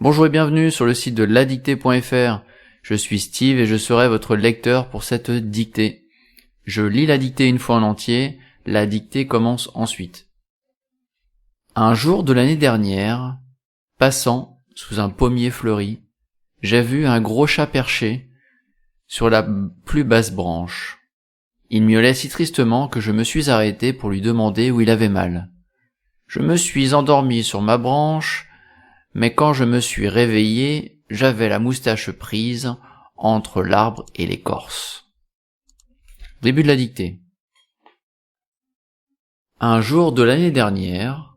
Bonjour et bienvenue sur le site de ladictée.fr. Je suis Steve et je serai votre lecteur pour cette dictée. Je lis la dictée une fois en entier, la dictée commence ensuite. Un jour de l'année dernière, passant sous un pommier fleuri, j'ai vu un gros chat perché sur la plus basse branche. Il miaulait si tristement que je me suis arrêté pour lui demander où il avait mal. Je me suis endormi sur ma branche, mais quand je me suis réveillé, j'avais la moustache prise entre l'arbre et l'écorce. Début de la dictée. Un jour de l'année dernière,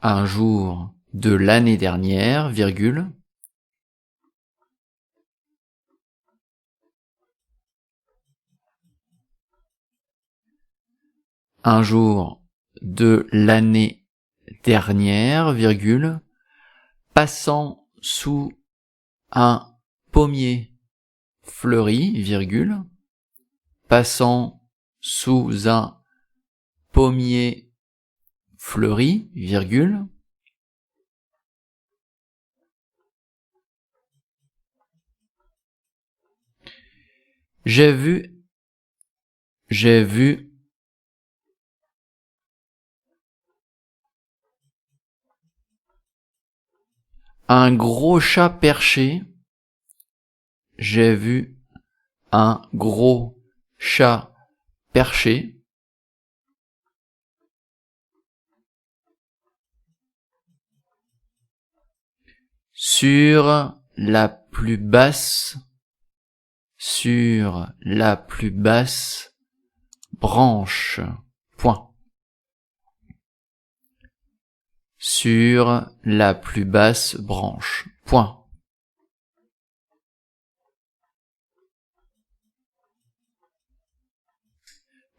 un jour de l'année dernière, virgule, un jour de l'année dernière, virgule, passant sous un pommier fleuri, virgule, passant sous un pommier fleuri, virgule, j'ai vu un gros chat perché, j'ai vu un gros chat perché, sur la plus basse branche. Point. Sur la plus basse branche. Point.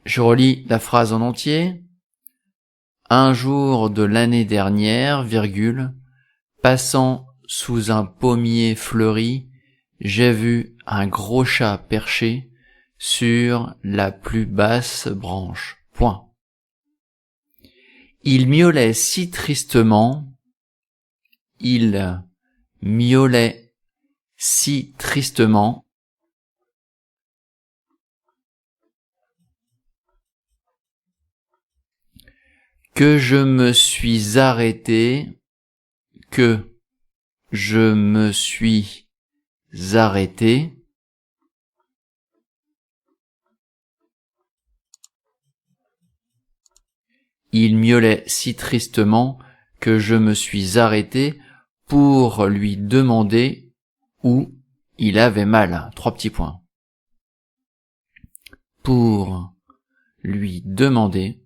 Je relis la phrase en entier. Un jour de l'année dernière, virgule, passant sous un pommier fleuri, j'ai vu un gros chat perché sur la plus basse branche. Point. Il miaulait si tristement, que je me suis arrêté, il miaulait si tristement que je me suis arrêté pour lui demander où il avait mal. 3 petits points. Pour lui demander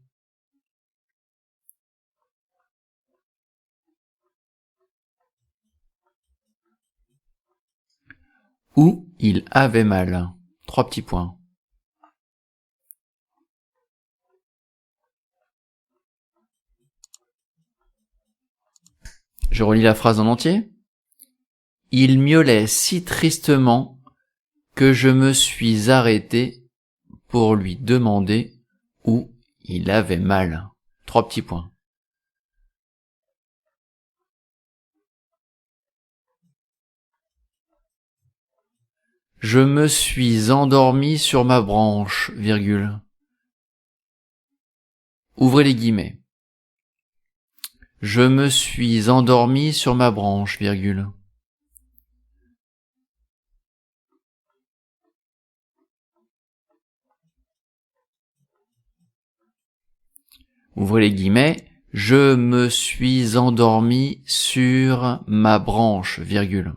où il avait mal. 3 petits points. Je relis la phrase en entier. Il miaulait si tristement que je me suis arrêté pour lui demander où il avait mal. 3 petits points. Je me suis endormi sur ma branche, virgule. Ouvrez les guillemets. Je me suis endormi sur ma branche, virgule. Ouvrez les guillemets. Je me suis endormi sur ma branche, virgule.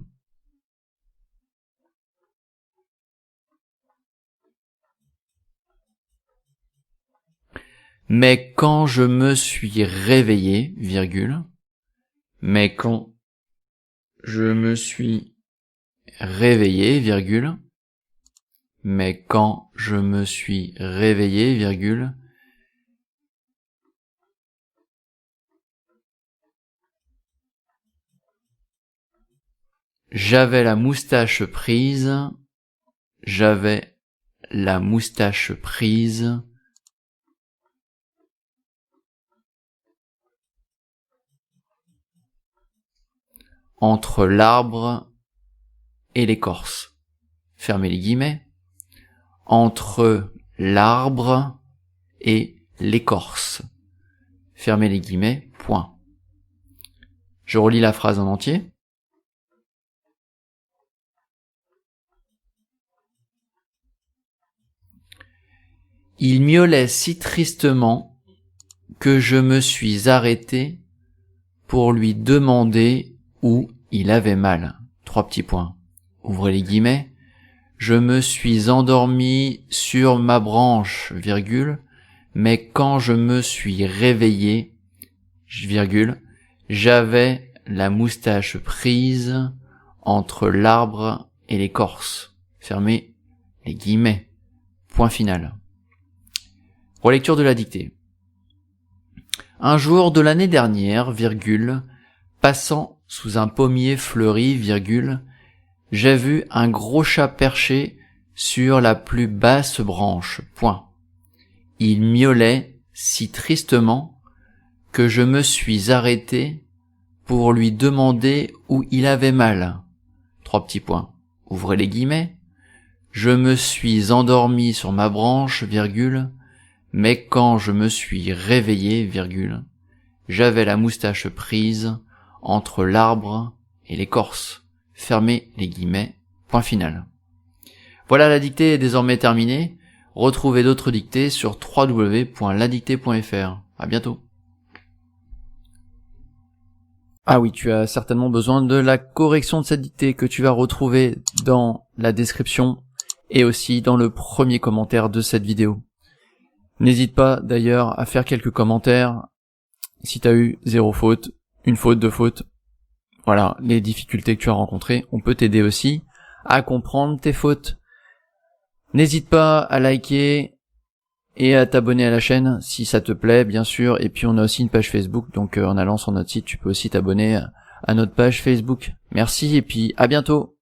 Mais quand je me suis réveillé, virgule, mais quand je me suis réveillé, virgule, mais quand je me suis réveillé, virgule, j'avais la moustache prise, entre l'arbre et l'écorce. Fermez les guillemets. Entre l'arbre et l'écorce. Fermez les guillemets, point. Je relis la phrase en entier. Il miaulait si tristement que je me suis arrêté pour lui demander où il avait mal. 3 petits points. Ouvrez les guillemets. Je me suis endormi sur ma branche, virgule, mais quand je me suis réveillé, virgule, j'avais la moustache prise entre l'arbre et l'écorce. Fermez les guillemets. Point final. Relecture de la dictée. Un jour de l'année dernière, virgule, passant sous un pommier fleuri, virgule, j'ai vu un gros chat perché sur la plus basse branche, point. Il miaulait si tristement que je me suis arrêté pour lui demander où il avait mal. 3 petits points. Ouvrez les guillemets. Je me suis endormi sur ma branche, virgule, mais quand je me suis réveillé, virgule, j'avais la moustache prise entre l'arbre et l'écorce. Fermez les guillemets. Point final. Voilà, la dictée est désormais terminée. Retrouvez d'autres dictées sur www.ladictée.fr. À bientôt. Ah oui, tu as certainement besoin de la correction de cette dictée que tu vas retrouver dans la description et aussi dans le premier commentaire de cette vidéo. N'hésite pas d'ailleurs à faire quelques commentaires si tu as eu 0 faute, 1 faute, 2 fautes. Voilà, les difficultés que tu as rencontrées, on peut t'aider aussi à comprendre tes fautes. N'hésite pas à liker et à t'abonner à la chaîne si ça te plaît, bien sûr. Et puis on a aussi une page Facebook, donc en allant sur notre site, tu peux aussi t'abonner à notre page Facebook. Merci et puis à bientôt.